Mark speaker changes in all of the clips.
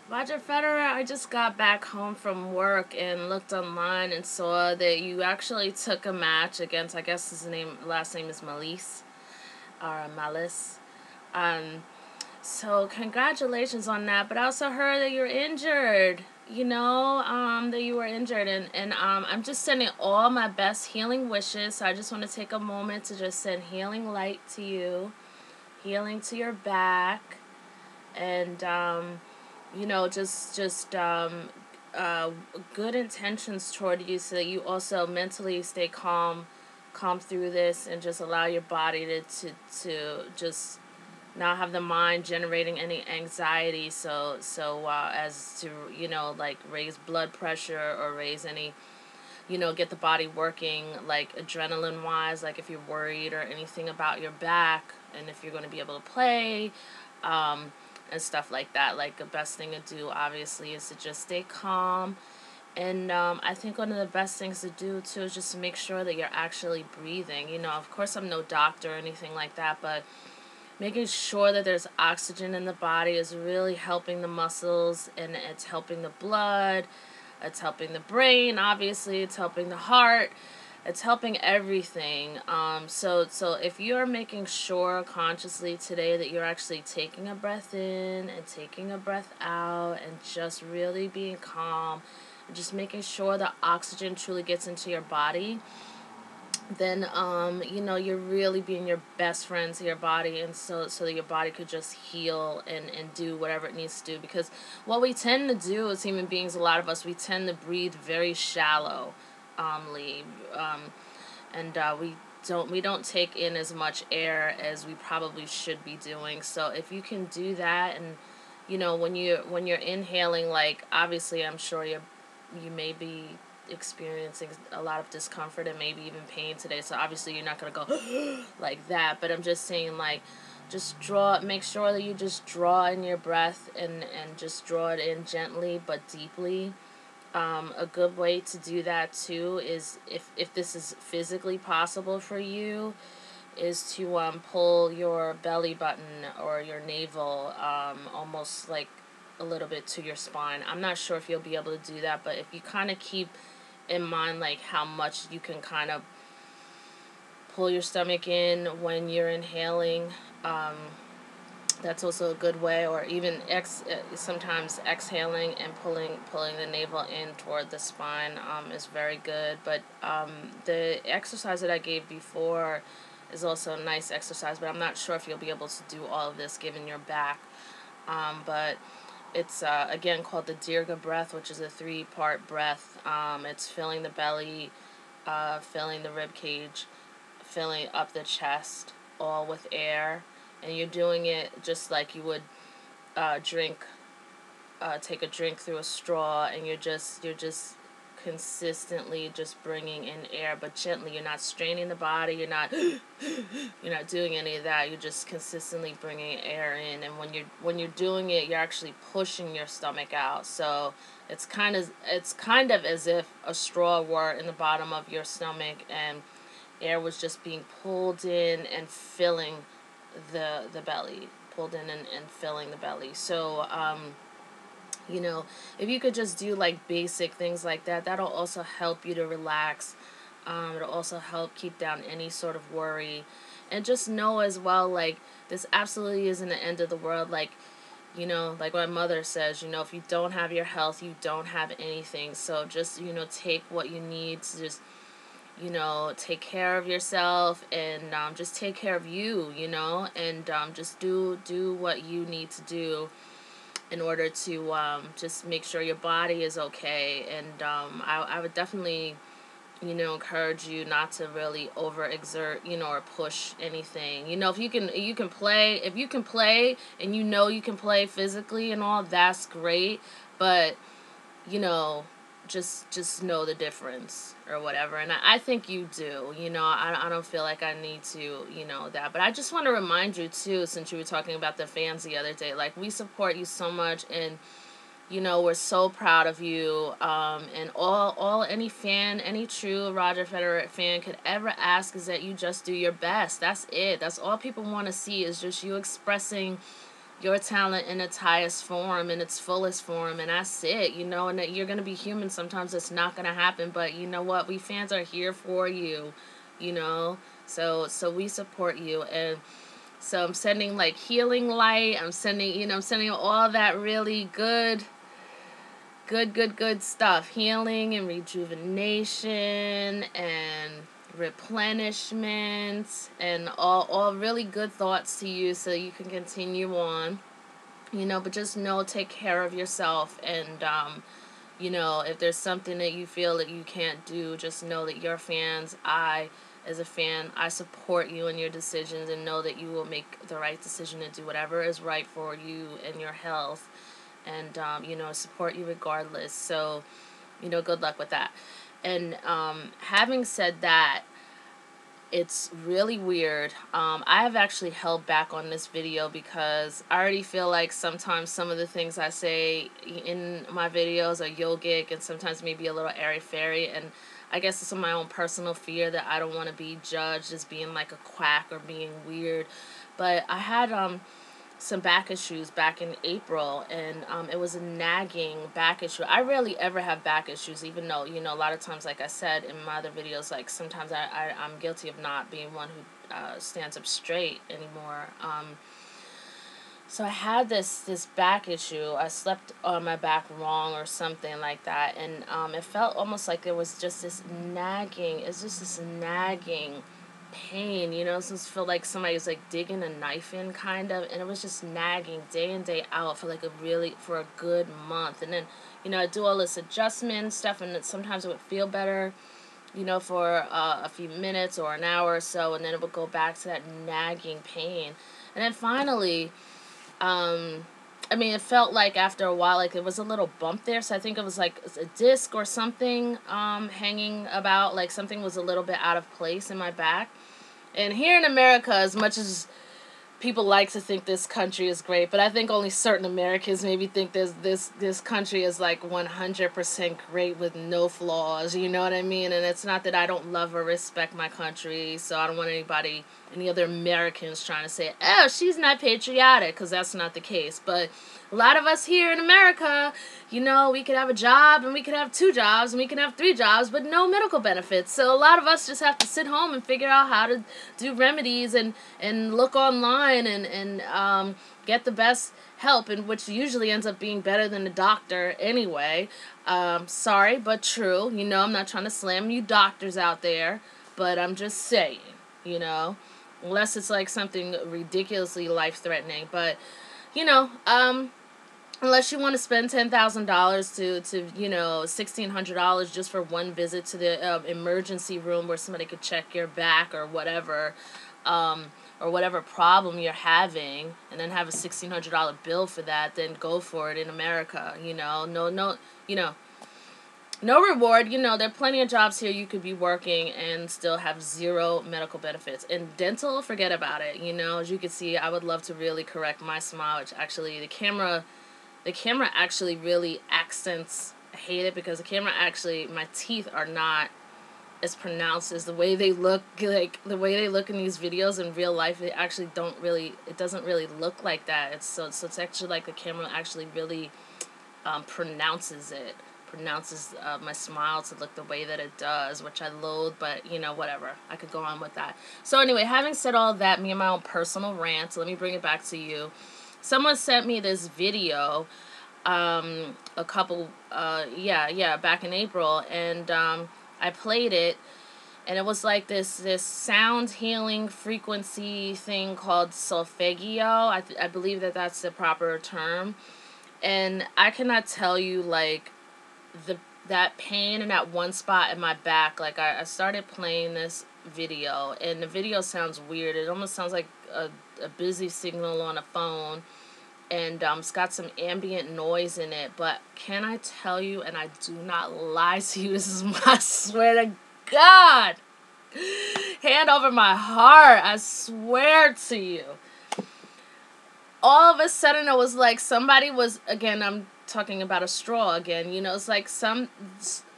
Speaker 1: Roger Federer, I just got back home from work and looked online and saw that you actually took a match against, I guess last name is Malice, or Malice. Um, so congratulations on that. But I also heard that you're injured. That you were injured, and I'm just sending all my best healing wishes. So I just want to take a moment to just send healing light to you, healing to your back, and just good intentions toward you, so that you also mentally stay calm through this, and just allow your body to just not have the mind generating any anxiety, so as to like raise blood pressure, or raise any, get the body working like adrenaline wise, like if you're worried or anything about your back, and if you're going to be able to play, and stuff like that. Like, the best thing to do obviously is to just stay calm. And I think one of the best things to do too is just to make sure that you're actually breathing. Of course I'm no doctor or anything like that, but making sure that there's oxygen in the body is really helping the muscles, and it's helping the blood, it's helping the brain, obviously, it's helping the heart, it's helping everything. So if you're making sure consciously today that you're actually taking a breath in and taking a breath out, and just really being calm, and just making sure the oxygen truly gets into your body, then you're really being your best friend to your body, and so that your body could just heal and do whatever it needs to do. Because what we tend to do as human beings, a lot of us, we tend to breathe very shallow, and we don't take in as much air as we probably should be doing. So if you can do that, and when you're inhaling, like, obviously I'm sure you may be experiencing a lot of discomfort and maybe even pain today, so obviously you're not going to go like that, but I'm just saying, like, just make sure that you just draw in your breath, and just draw it in gently but deeply. A good way to do that too is, if this is physically possible for you, is to pull your belly button or your navel almost like a little bit to your spine. I'm not sure if you'll be able to do that, but if you kind of keep in mind like how much you can kind of pull your stomach in when you're inhaling, that's also a good way. Or even sometimes exhaling and pulling the navel in toward the spine is very good. But the exercise that I gave before is also a nice exercise, but I'm not sure if you'll be able to do all of this given your back. But it's again called the Dirga breath, which is a 3-part breath. It's filling the belly, filling the rib cage, filling up the chest, all with air. And you're doing it just like you would take a drink through a straw, and you're just consistently just bringing in air, but gently. You're not straining the body. You're not doing any of that. You're just consistently bringing air in, and when you're doing it, you're actually pushing your stomach out. So it's kind of as if a straw were in the bottom of your stomach, and air was just being pulled in and filling the belly, pulled in and filling the belly. So if you could just do like basic things like that, that'll also help you to relax. It'll also help keep down any sort of worry. And just know as well, like, this absolutely isn't the end of the world. Like, like my mother says, if you don't have your health, you don't have anything. So just, take what you need to just, take care of yourself, and just take care of you, and just do what you need to do in order to just make sure your body is okay. And I would definitely, encourage you not to really overexert, or push anything. If you can play and you can play physically and all, that's great. But, just know the difference or whatever. And I think you do. I don't feel like I need to, that. But I just want to remind you, too, since you were talking about the fans the other day, like, we support you so much, and, we're so proud of you. And all any true Roger Federer fan could ever ask is that you just do your best. That's it. That's all people want to see, is just you expressing your talent in its highest form, in its fullest form, and that's it, you know, and that you're going to be human. Sometimes it's not going to happen, but you know what? We fans are here for you, you know, so we support you. And so I'm sending like healing light. I'm sending, I'm sending all that really good stuff. Healing and rejuvenation and replenishment and all really good thoughts to you so you can continue on. But just know, take care of yourself. And, if there's something that you feel that you can't do, just know that your fans, as a fan, I support you in your decisions and know that you will make the right decision to do whatever is right for you and your health. And, support you regardless. So, good luck with that. And having said that, it's really weird. I have actually held back on this video because I already feel like sometimes some of the things I say in my videos are yogic and sometimes maybe a little airy-fairy. And I guess it's my own personal fear that I don't want to be judged as being like a quack or being weird. But I had some back issues back in April, and it was a nagging back issue. I rarely ever have back issues, even though, a lot of times, like I said in my other videos, like sometimes I'm guilty of not being one who stands up straight anymore. So I had this back issue. I slept on my back wrong or something like that, and it felt almost like there was just this nagging. It's just this nagging pain, it just felt like somebody was like digging a knife in, kind of, and it was just nagging day in, day out for a good month. And then I do all this adjustment stuff, and sometimes it would feel better for a few minutes or an hour or so, and then it would go back to that nagging pain. And then finally, it felt like after a while, like there was a little bump there, so I think it was like a disc or something hanging about, like something was a little bit out of place in my back. And here in America, as much as people like to think this country is great, but I think only certain Americans maybe think this country is like 100% great with no flaws, you know what I mean? And it's not that I don't love or respect my country, so I don't want any other Americans trying to say, oh, she's not patriotic, because that's not the case. But a lot of us here in America, we could have a job, and we could have 2 jobs, and we can have 3 jobs, but no medical benefits. So a lot of us just have to sit home and figure out how to do remedies and look online and get the best help, and which usually ends up being better than the doctor anyway. Sorry, but true. I'm not trying to slam you doctors out there, but I'm just saying, unless it's like something ridiculously life-threatening. But, unless you want to spend $10,000 to $1,600 just for one visit to the emergency room where somebody could check your back or whatever problem you're having, and then have a $1,600 bill for that, then go for it in America. No reward. There are plenty of jobs here you could be working and still have 0 medical benefits. And dental, forget about it. As you can see, I would love to really correct my smile, which actually the camera actually really accents. I hate it because my teeth are not as pronounced as the way they look, like the way they look in these videos. In real life, it doesn't really look like that. It's actually like the camera actually really pronounces my smile to look the way that it does, which I loathe, but whatever. I could go on with that. So anyway, having said all that, me and my own personal rant, let me bring it back to you. Someone sent me this video back in April, and I played it, and it was like this sound healing frequency thing called Solfeggio. I believe that's the proper term. And I cannot tell you, like, that pain in that one spot in my back. Like, I started playing this video, and the video sounds weird. It almost sounds like a busy signal on a phone, and it's got some ambient noise in it. But can I tell you, and I do not lie to you, this is I swear to God, hand over my heart, I swear to you, all of a sudden it was like somebody was, again, I'm talking about a straw again, it's like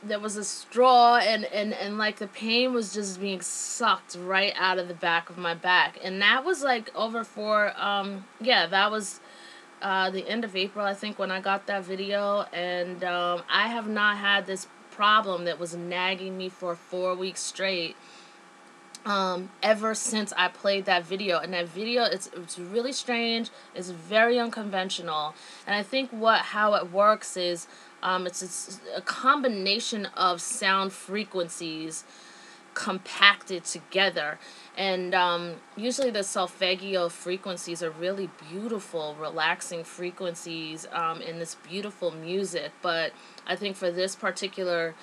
Speaker 1: there was a straw, and like the pain was just being sucked right out of the back of my back. And that was like over for, that was the end of April, I think, when I got that video, and I have not had this problem that was nagging me for 4 weeks straight ever since I played that video. And that video, it's really strange. It's very unconventional, and I think how it works is it's a combination of sound frequencies compacted together. And usually the solfeggio frequencies are really beautiful, relaxing frequencies in this beautiful music. But I think for this particular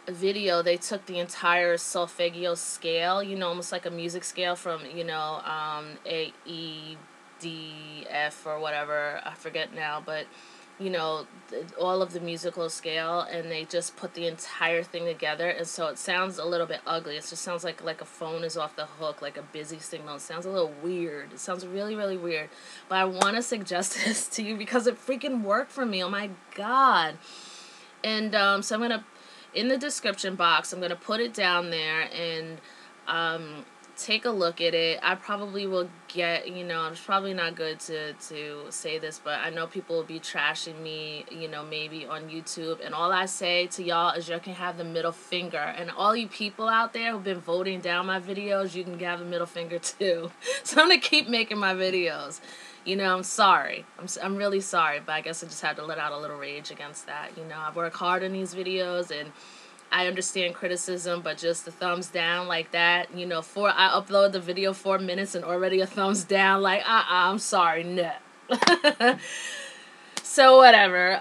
Speaker 1: video, they took the entire solfeggio scale, almost like a music scale from, A, E, D, F, or whatever, I forget now, but all of the musical scale, and they just put the entire thing together, and so it sounds a little bit ugly. It just sounds like a phone is off the hook, like a busy signal. It sounds a little weird. It sounds really, really weird. But I want to suggest this to you because it freaking worked for me. Oh my God. And so I'm going to, in the description box, I'm going to put it down there, and take a look at it. I probably will get, it's probably not good to say this, but I know people will be trashing me, maybe on YouTube, and all I say to y'all is you can have the middle finger, and all you people out there who've been voting down my videos, you can have the middle finger too. So I'm going to keep making my videos. I'm sorry. I'm really sorry, but I guess I just had to let out a little rage against that. I work hard on these videos, and I understand criticism, but just the thumbs down like that, I upload the video 4 minutes and already a thumbs down, like, I'm sorry, no. So whatever.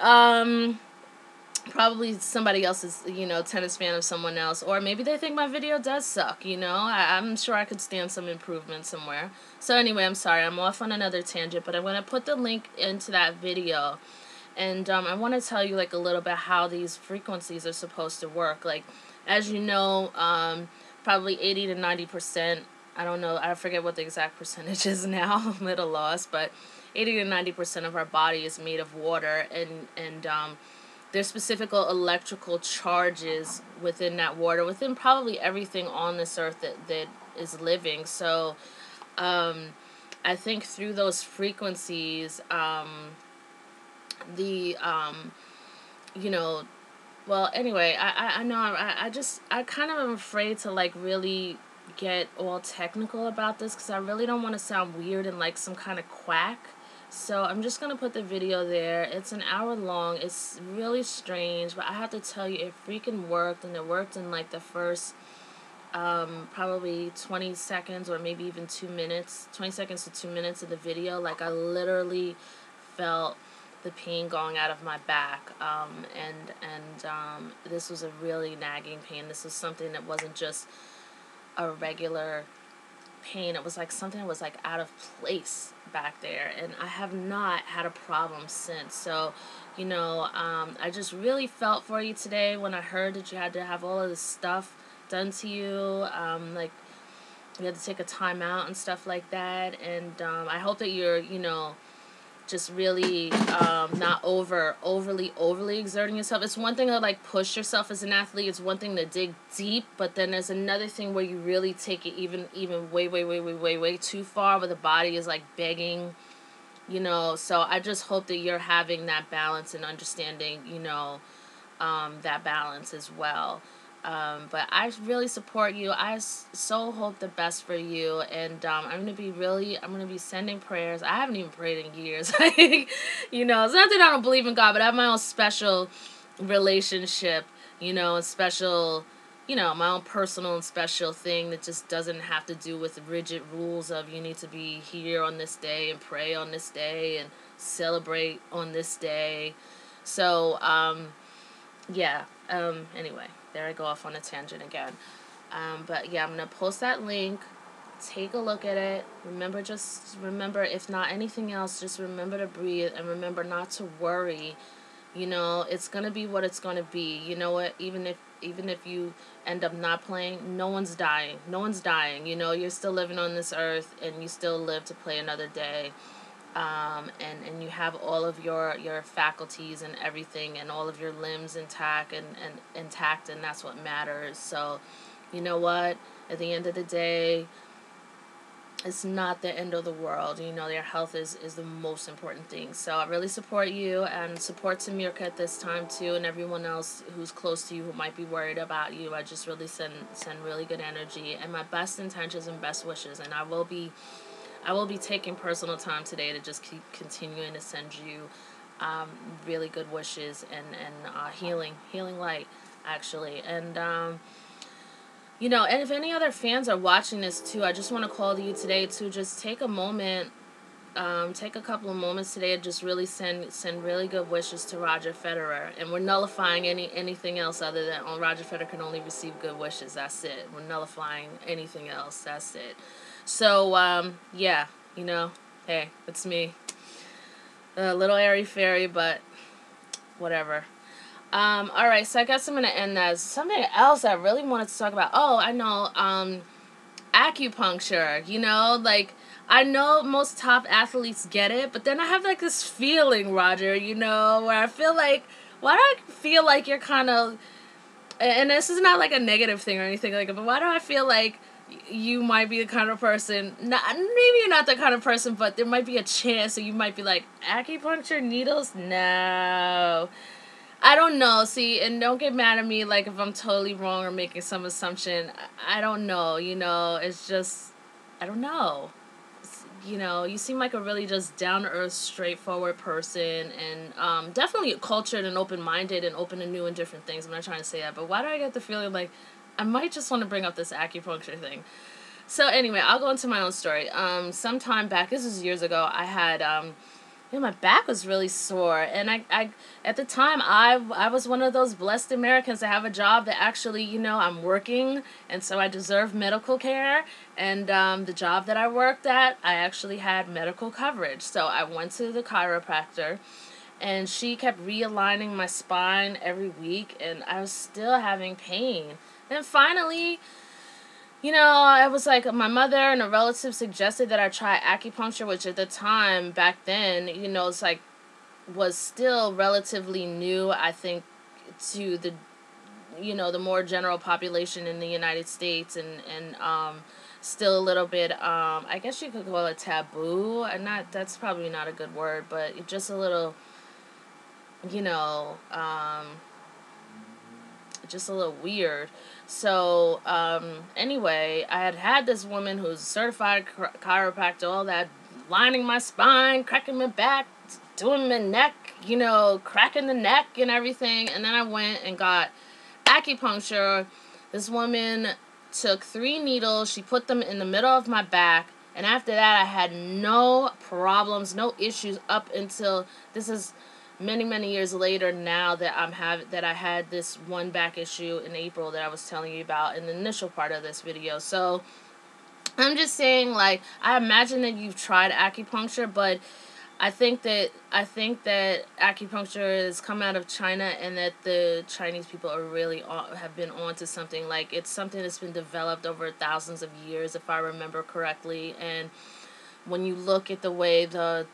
Speaker 1: Probably somebody else is, tennis fan of someone else, or maybe they think my video does suck, I'm sure I could stand some improvement somewhere. So anyway, I'm sorry, I'm off on another tangent, but I'm going to put the link into that video. And I want to tell you, like, a little bit how these frequencies are supposed to work. Like, as you know, probably 80 to 90%, I don't know, I forget what the exact percentage is now, I'm at a loss, but 80 to 90% of our body is made of water, and there's specific electrical charges within that water, within probably everything on this earth that is living. So I think through those frequencies, well, anyway, I know I kind of am afraid to, like, really get all technical about this, because I really don't want to sound weird and like some kind of quack. So I'm just going to put the video there. It's an hour long. It's really strange, but I have to tell you, it freaking worked, and it worked in, like, the first probably 20 seconds or maybe even 2 minutes, 20 seconds to 2 minutes of the video. Like, I literally felt the pain going out of my back, and this was a really nagging pain. This was something that wasn't just a regular pain. It was like something that was, like, out of place back there, and I have not had a problem since. So I just really felt for you today when I heard that you had to have all of this stuff done to you, like you had to take a time out and stuff like that. And I hope that you're just really not overly exerting yourself. It's one thing to, like, push yourself as an athlete. It's one thing to dig deep, but then there's another thing where you really take it even way too far, where the body is, like, begging, So I just hope that you're having that balance and understanding, that balance as well. But I really support you. I so hope the best for you, and I'm gonna be sending prayers. I haven't even prayed in years. It's not that I don't believe in God, but I have my own special relationship, and special, my own personal and special thing that just doesn't have to do with rigid rules of you need to be here on this day and pray on this day and celebrate on this day. So, yeah, anyway, there I go off on a tangent again. But yeah, I'm going to post that link. Take a look at it. Remember, if not anything else, just remember to breathe, and remember not to worry. It's going to be what it's going to be. You know what? Even if you end up not playing, no one's dying. You're still living on this earth, and you still live to play another day. And you have all of your faculties and everything, and all of your limbs intact, and that's what matters. So, you know what? At the end of the day, it's not the end of the world. You know, your health is the most important thing. So I really support you, and support Tamirka at this time too, and everyone else who's close to you who might be worried about you. I just really send really good energy and my best intentions and best wishes. And I will be taking personal time today to just keep continuing to send you really good wishes and healing light, actually. And you know, and if any other fans are watching this too, I just want to call to you today to just take a moment, take a couple of moments today to just really send really good wishes to Roger Federer. And we're nullifying anything else other than Roger Federer can only receive good wishes. That's it. We're nullifying anything else. That's it. So yeah, you know, hey, it's me, a little airy fairy, but whatever. All right, so I guess I'm gonna end that. Something else I really wanted to talk about. Oh, I know. Acupuncture. You know, like I know most top athletes get it, but then I have like this feeling, Roger. You know, where I feel like, why do I feel like you're kind of, and this is not like a negative thing or anything like that, but why do I feel like you might be the kind of person, not, maybe you're not the kind of person, but there might be a chance that you might be like, acupuncture needles? No. I don't know. See, and don't get mad at me like if I'm totally wrong or making some assumption. I don't know. You know, it's just, I don't know. You know, you seem like a really just down to earth, straightforward person, and definitely cultured and open minded and open to new and different things. I'm not trying to say that, but why do I get the feeling like I might just want to bring up this acupuncture thing? So anyway, I'll go into my own story. Sometime back, this was years ago, I had you know, my back was really sore, and I at the time I was one of those blessed Americans that have a job that actually, you know, I'm working, and so I deserve medical care, and the job that I worked at, I actually had medical coverage, so I went to the chiropractor, and she kept realigning my spine every week, and I was still having pain. Then finally, you know, I was like, my mother and a relative suggested that I try acupuncture, which at the time, back then, you know, it's like, was still relatively new, I think, to the, you know, the more general population in the United States, and still a little bit, I guess you could call it taboo, and not, that's probably not a good word, but just a little, you know, just a little weird. So, anyway, I had this woman who's a certified chiropractor, all that, lining my spine, cracking my back, doing my neck, you know, cracking the neck and everything. And then I went and got acupuncture. This woman took 3 needles. She put them in the middle of my back. And after that, I had no problems, no issues up until, this is many years later now that I had this one back issue in April that I was telling you about in the initial part of this video. So I'm just saying, like, I imagine that you've tried acupuncture, but I think that acupuncture has come out of China, and that the Chinese people are really have been onto something. Like, it's something that's been developed over thousands of years, if I remember correctly. And when you look at the way the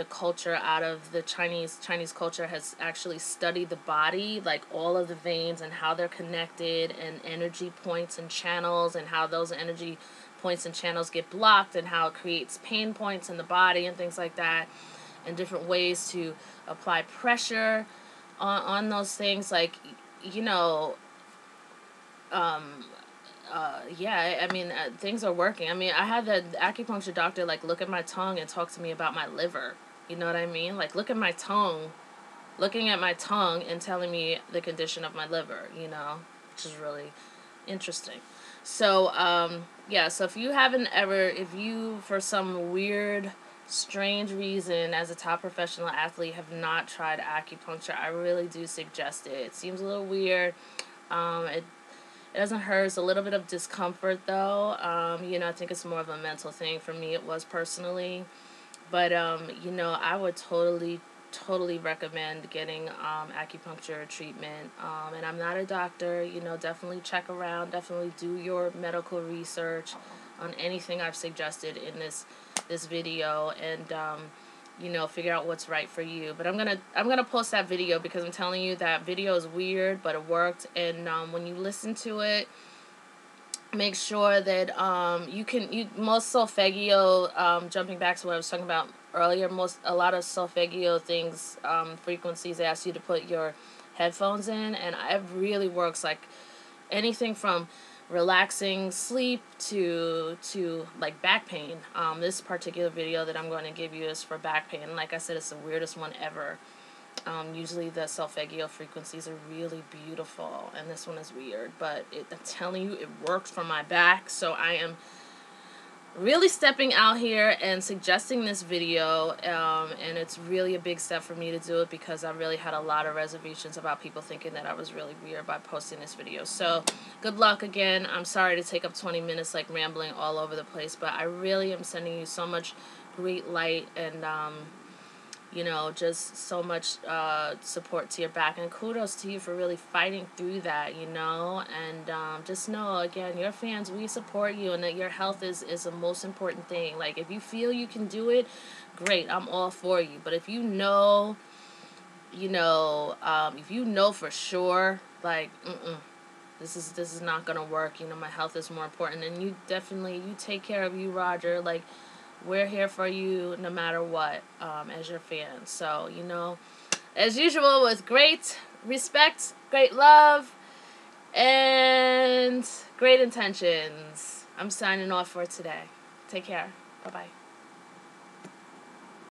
Speaker 1: culture out of the Chinese culture has actually studied the body, like all of the veins and how they're connected, and energy points and channels, and how those energy points and channels get blocked, and how it creates pain points in the body and things like that, and different ways to apply pressure on those things, like, you know, yeah, I mean, things are working. I mean, I had the acupuncture doctor, like, look at my tongue and talk to me about my liver. You know what I mean? Like, look at my tongue, looking at my tongue and telling me the condition of my liver, you know, which is really interesting. So, yeah, so if you, for some weird, strange reason, as a top professional athlete, have not tried acupuncture, I really do suggest it. It seems a little weird. It doesn't hurt. It's a little bit of discomfort, though. You know, I think it's more of a mental thing. For me, it was personally. But, you know, I would totally recommend getting acupuncture treatment. And I'm not a doctor. You know, definitely check around. Definitely do your medical research on anything I've suggested in this video. And, you know, figure out what's right for you. But I'm gonna post that video, because I'm telling you, that video is weird, but it worked. And when you listen to it, make sure that most solfeggio, jumping back to what I was talking about earlier, a lot of solfeggio things, frequencies ask you to put your headphones in, and it really works. Like anything from relaxing sleep to like back pain. This particular video that I'm going to give you is for back pain. Like I said, it's the weirdest one ever. Usually the Solfeggio frequencies are really beautiful, and this one is weird, but I'm telling you, it works for my back. So I am really stepping out here and suggesting this video, and it's really a big step for me to do it because I really had a lot of reservations about people thinking that I was really weird by posting this video. So good luck again. I'm sorry to take up 20 minutes like rambling all over the place, but I really am sending you so much great light and you know, just so much support to your back, and kudos to you for really fighting through that, you know, and just know, again, your fans, we support you, and that your health is the most important thing. Like, if you feel you can do it, great, I'm all for you, but if you know, if you know for sure, like, this is not gonna work, you know, my health is more important, and you take care of you, Roger, like, we're here for you no matter what, as your fans. So, you know, as usual, with great respect, great love, and great intentions, I'm signing off for today. Take care. Bye-bye.